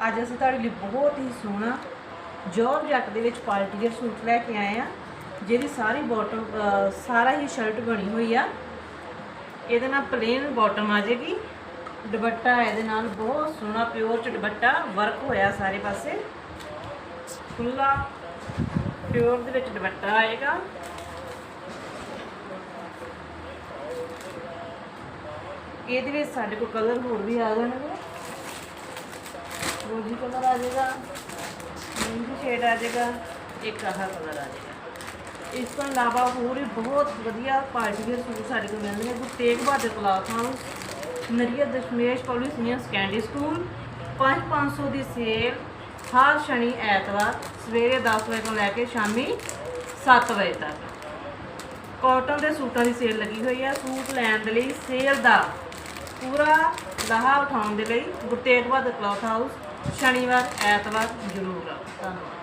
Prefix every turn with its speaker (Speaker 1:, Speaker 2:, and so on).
Speaker 1: ਅੱਜ ਅਸੀਂ ਤੁਹਾਡੇ ਲਈ ਬਹੁਤ ਹੀ ਸੋਹਣਾ ਜॉर्जेट ਦੇ ਵਿੱਚ ਪਾਰਟੀ ਵੇਅਰ ਸੂਟ ਲੈ ਕੇ ਆਏ ਆ, ਜਿਹਦੀ ਸਾਰੀ ਬਾਟਮ ਸਾਰਾ ਹੀ ਸ਼ਰਟ ਬਣੀ ਹੋਈ ਆ। ਇਹਦੇ ਨਾਲ ਪਲੇਨ ਬਾਟਮ ਆ ਜਾਏਗੀ। ਦੁਪੱਟਾ ਇਹਦੇ ਨਾਲ ਬਹੁਤ ਸੋਹਣਾ ਪਿਓਰ ਚ ਦੁਪੱਟਾ ਵਰਕ ਹੋਇਆ ਸਾਰੇ ਪਾਸੇ, ਖੁੱਲਾ ਪਿਓਰ ਦੇ ਵਿੱਚ ਦੁਪੱਟਾ ਆਏਗਾ। ਇਹਦੇ ਵਿੱਚ ਸਾਡੇ ਕੋਲ ਕਲਰ ਹੋਰ ਵੀ ਆ ਜਾਣਗੇ। ਰੋਜੀ कलर आ जाएगा, मेहंदी शेड आ जाएगा, एक आह कलर आ जाएगा। इस तो इलावा होर भी बहुत वधिया पार्टी वेयर सूट साढ़े को मिलते हैं। गुरु तेग बहादुर क्लॉथ हाउस, नरिया दशमेश पब्लिक सीनियर सैकेंडरी स्कूल। 500 की सेल हर शनि ऐतवार सवेरे 10 बजे को लैके शामी 7 बजे तक। कॉटन के सूटों की सेल लगी हुई है। सूट लैन के लिए सेल का पूरा लाहा उठाने के लिए गुरु तेग बहादुर क्लॉथ हाउस शनिवार ऐतवार जरूर। धन्यवाद।